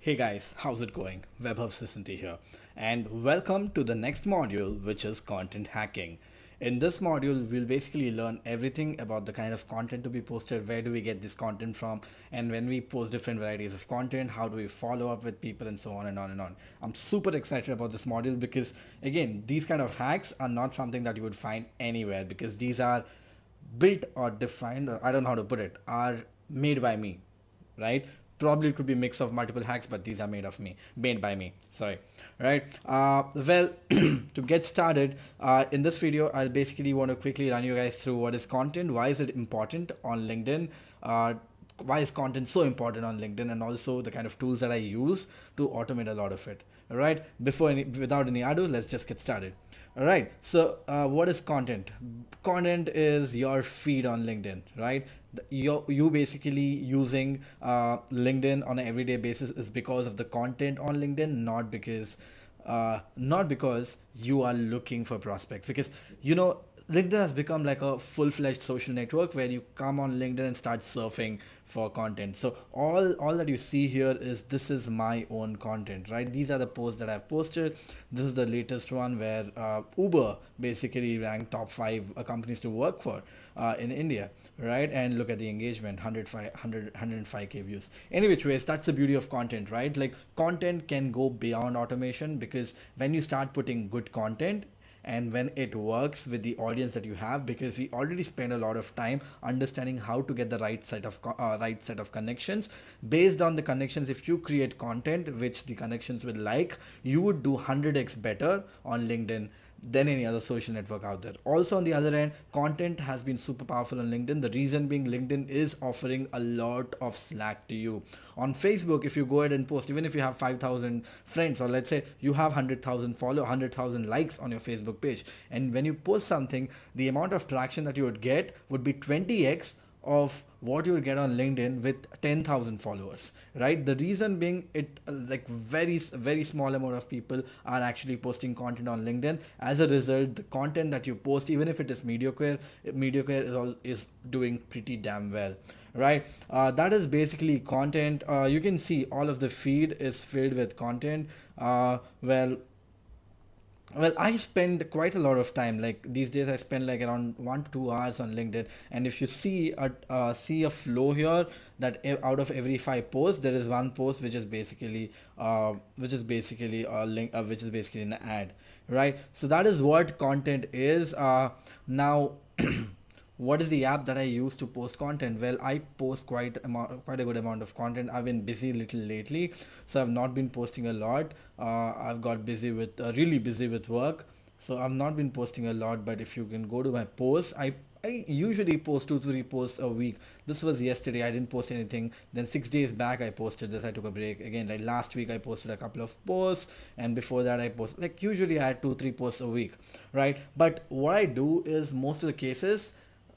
Hey guys, how's it going? Webhub Sisanti here, and welcome to the next module, which is content hacking. In this module, we'll basically learn everything about the kind of content to be posted, where do we get this content from, and when we post different varieties of content, how do we follow up with people, and so on and on and on. I'm super excited about this module because, again, these kind of hacks are not something that you would find anywhere because these are built or defined, or I don't know how to put it, are made by me, right? Probably it could be a mix of multiple hacks, but these are made by me. Sorry, right? Well, to get started, in this video, I'll basically want to quickly run you guys through what is content, why is it important on LinkedIn, why is content so important on LinkedIn, and also the kind of tools that I use to automate a lot of it. All right. Without any ado, let's just get started. All right. So, what is content? Content is your feed on LinkedIn, right? You basically using LinkedIn on an everyday basis is because of the content on LinkedIn, not because you are looking for prospects. Because LinkedIn has become like a full-fledged social network where you come on LinkedIn and start surfing for content. So all that you see here is this is my own content, right? These are the posts that I've posted. This is the latest one where Uber basically ranked top five companies to work for in India, right? And look at the engagement, 105k views. Any which ways, that's the beauty of content, right? Like content can go beyond automation because when you start putting good content and when it works with the audience that you have, because we already spend a lot of time understanding how to get the right set of connections. Based on the connections, if you create content which the connections will like, you would do 100x better on LinkedIn than any other social network out there. Also, on the other end, content has been super powerful on LinkedIn. The reason being, LinkedIn is offering a lot of slack to you. On Facebook, if you go ahead and post, even if you have 5,000 friends, or let's say you have 100,000 follow, 100,000 likes on your Facebook page, and when you post something, the amount of traction that you would get would be 20x of what you will get on LinkedIn with 10,000 followers, right? The reason being, it like very small amount of people are actually posting content on LinkedIn. As a result, the content that you post, even if it is mediocre is doing pretty damn well, right? That is basically content. You can see all of the feed is filled with content. Well, I spend quite a lot of time. Like these days, I spend like around 1 to 2 hours on LinkedIn. And if you see a flow here, that out of every five posts, there is one post which is basically a link, which is basically an ad, right? So that is what content is. Now. What is the app that I use to post content? Well, I post quite a good amount of content. I've been busy little lately, so I've not been posting a lot. I've got really busy with work, so I've not been posting a lot. But if you can go to my posts, I usually post 2 3 posts a week. This was yesterday. I didn't post anything. Then 6 days back I posted this. I took a break again. Like last week I posted a couple of posts, and before that I posted, like, usually I had 2 3 posts a week, right? But what I do is, most of the cases,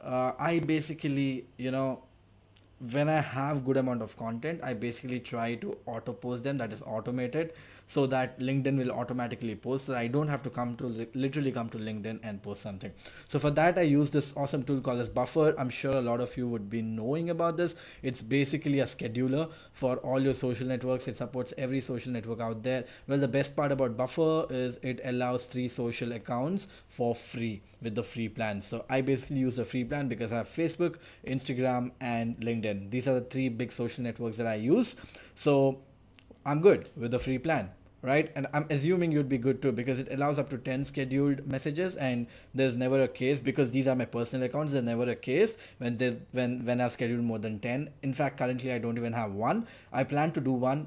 I basically, when I have good amount of content, I basically try to auto post them, that is automated, so that LinkedIn will automatically post. So I don't have to literally come to LinkedIn and post something. So for that, I use this awesome tool called as Buffer. I'm sure a lot of you would be knowing about this. It's basically a scheduler for all your social networks. It supports every social network out there. Well, the best part about Buffer is it allows 3 social accounts for free with the free plan. So I basically use the free plan because I have Facebook, Instagram, and LinkedIn. These are the three big social networks that I use. So I'm good with the free plan, right? And I'm assuming you'd be good too, because it allows up to 10 scheduled messages, and there's never a case, because these are my personal accounts, there's never a case when I've scheduled more than 10. In fact, currently I don't even have one. I plan to do one,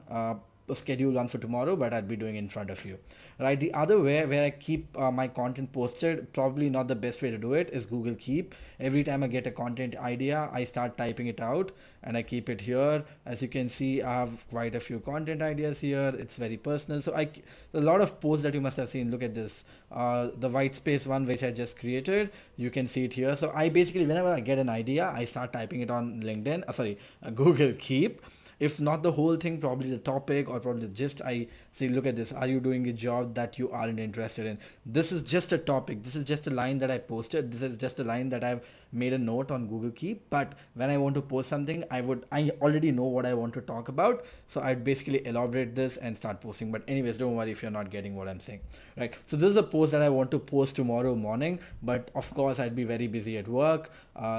schedule one for tomorrow, but I'll be doing in front of you, right? The other way where I keep my content posted, probably not the best way to do it, is Google Keep. Every time I get a content idea, I start typing it out and I keep it here. As you can see, I have quite a few content ideas here. It's very personal. So a lot of posts that you must have seen. Look at this, the white space one which I just created. You can see it here. So I basically, whenever I get an idea, I start typing it on Google Keep. If not the whole thing, probably the topic or probably the gist. I say, look at this, are you doing a job that you aren't interested in? This is just a topic, this is just a line that I posted, this is just a line that I've made a note on Google Keep, but when I want to post something, I already know what I want to talk about, so I'd basically elaborate this and start posting. But anyways, don't worry if you're not getting what I'm saying, right? So this is a post that I want to post tomorrow morning, but of course I'd be very busy at work,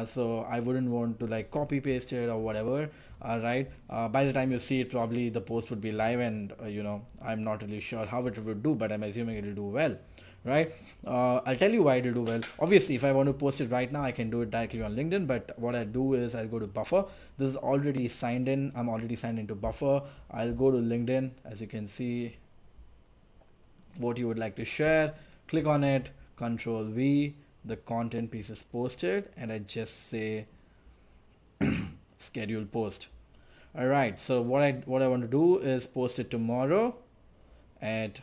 so I wouldn't want to like copy paste it or whatever. Right, by the time you see it, probably the post would be live, and I'm not really sure how it would do, but I'm assuming it will do well, right? I'll tell you why it will do well. Obviously, if I want to post it right now, I can do it directly on LinkedIn, but what I do is I'll go to Buffer. This is already signed in. I'm already signed into Buffer. I'll go to LinkedIn. As you can see, what you would like to share, click on it, Control V, the content piece is posted, and I just say schedule post. All right, so what I want to do is post it tomorrow at,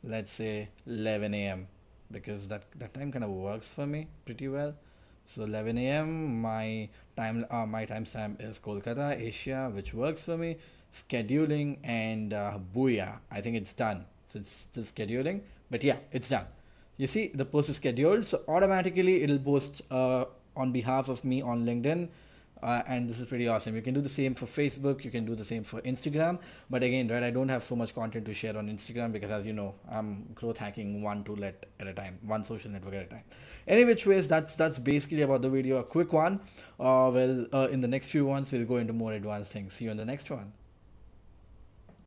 let's say, 11 a.m. because that time kind of works for me pretty well. So 11 a.m. my timestamp is Kolkata, Asia, which works for me. Scheduling, and booyah, I think it's done. So it's still scheduling, but yeah, it's done. You see, the post is scheduled, so automatically it'll post on behalf of me on LinkedIn. And this is pretty awesome. You can do the same for Facebook, you can do the same for Instagram, but again, right, I don't have so much content to share on Instagram because, as you know, I'm growth hacking one tool at a time, one social network at a time. Any which ways, that's basically about the video. A quick one. In the next few ones we'll go into more advanced things. See you in the next one.